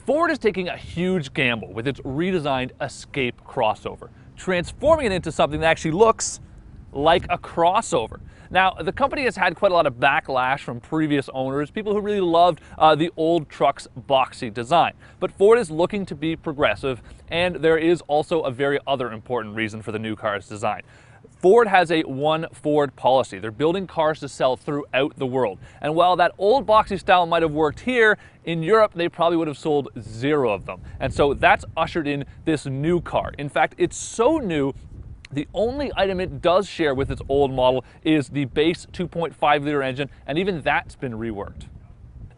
Ford is taking a huge gamble with its redesigned Escape crossover, transforming it into something that actually looks like a crossover. Now, the company has had quite a lot of backlash from previous owners, people who really loved the old truck's boxy design. But Ford is looking to be progressive, and there is also a very other important reason for the new car's design. Ford has a One Ford policy. They're building cars to sell throughout the world. And while that old boxy style might have worked here, in Europe they probably would have sold 0 of them. And so that's ushered in this new car. In fact, it's so new, the only item it does share with its old model is the base 2.5-liter engine, and even that's been reworked.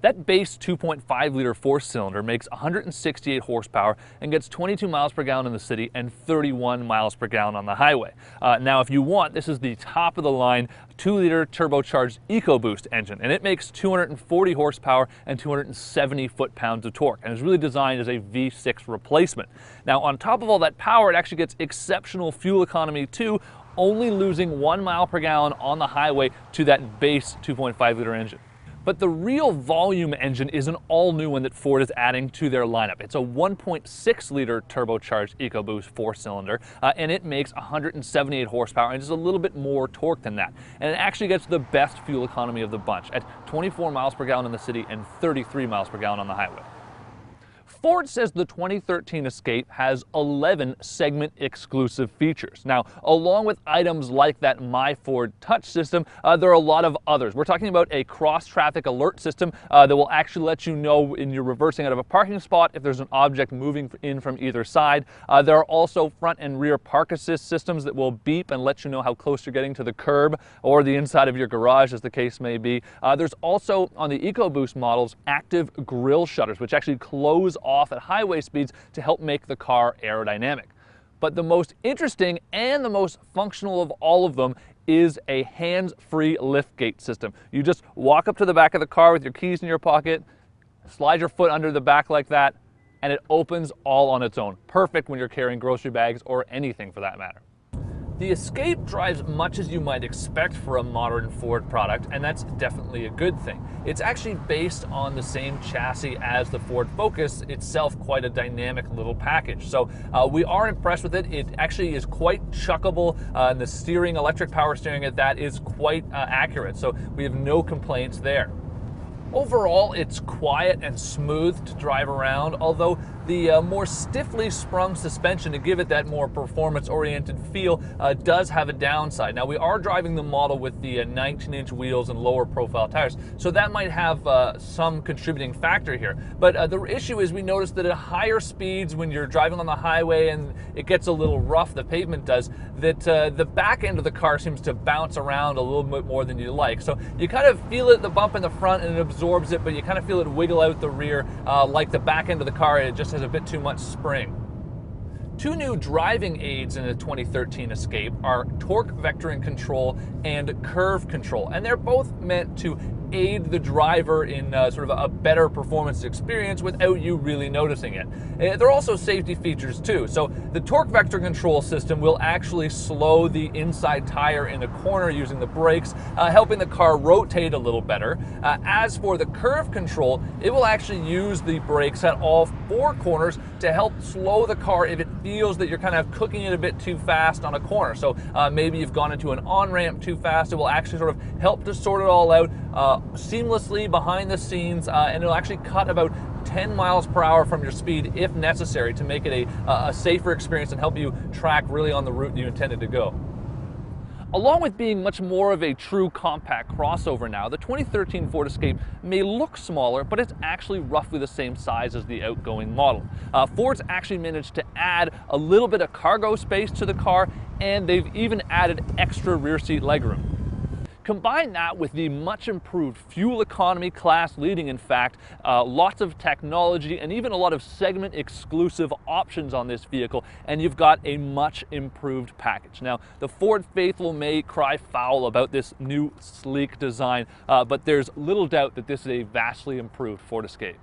That base 2.5-liter 4-cylinder makes 168 horsepower and gets 22 miles per gallon in the city and 31 miles per gallon on the highway. Now, if you want, this is the top-of-the-line 2-liter turbocharged EcoBoost engine, and it makes 240 horsepower and 270 foot-pounds of torque, and is really designed as a V6 replacement. Now, on top of all that power, it actually gets exceptional fuel economy too, only losing 1 mile per gallon on the highway to that base 2.5-liter engine. But the real volume engine is an all-new one that Ford is adding to their lineup. It's a 1.6-liter turbocharged EcoBoost 4-cylinder, and it makes 178 horsepower and just a little bit more torque than that. And it actually gets the best fuel economy of the bunch at 24 miles per gallon in the city and 33 miles per gallon on the highway. Ford says the 2013 Escape has 11 segment-exclusive features. Now, along with items like that My Ford Touch system, there are a lot of others. We're talking about a cross-traffic alert system that will actually let you know when you're reversing out of a parking spot if there's an object moving in from either side. There are also front and rear park assist systems that will beep and let you know how close you're getting to the curb or the inside of your garage, as the case may be. There's also, on the EcoBoost models, active grille shutters, which actually close off at highway speeds to help make the car aerodynamic. But the most interesting and the most functional of all of them is a hands-free liftgate system. You just walk up to the back of the car with your keys in your pocket, slide your foot under the back like that, and it opens all on its own. Perfect when you're carrying grocery bags or anything for that matter. The Escape drives much as you might expect for a modern Ford product, and that's definitely a good thing. It's actually based on the same chassis as the Ford Focus, itself quite a dynamic little package. So we are impressed with it. It actually is quite chuckable, and the steering, electric power steering at that, is quite accurate. So we have no complaints there. Overall, it's quiet and smooth to drive around, although the more stiffly sprung suspension to give it that more performance-oriented feel does have a downside. Now, we are driving the model with the 19-inch wheels and lower profile tires, so that might have some contributing factor here. But the issue is we noticed that at higher speeds, when you're driving on the highway and it gets a little rough, the pavement does, that the back end of the car seems to bounce around a little bit more than you like. So you kind of feel it, the bump in the front, and it absorbs it, but you kind of feel it wiggle out the rear, like the back end of the car, it just has a bit too much spring. Two new driving aids in the 2013 Escape are torque vectoring control and curve control, and they're both meant to aid the driver in sort of a better performance experience without you really noticing it. There are also safety features too. So the torque vector control system will actually slow the inside tire in a corner using the brakes, helping the car rotate a little better. As for the curve control, it will actually use the brakes at all 4 corners to help slow the car if it feels that you're kind of cooking it a bit too fast on a corner. So maybe you've gone into an on-ramp too fast. It will actually sort of help to sort it all out seamlessly behind the scenes, and it'll actually cut about 10 miles per hour from your speed if necessary to make it a safer experience and help you track really on the route you intended to go. Along with being much more of a true compact crossover now, the 2013 Ford Escape may look smaller, but it's actually roughly the same size as the outgoing model. Ford's actually managed to add a little bit of cargo space to the car, and they've even added extra rear seat legroom. Combine that with the much improved fuel economy, class leading in fact, lots of technology, and even a lot of segment exclusive options on this vehicle, and you've got a much improved package. Now, the Ford faithful may cry foul about this new sleek design, but there's little doubt that this is a vastly improved Ford Escape.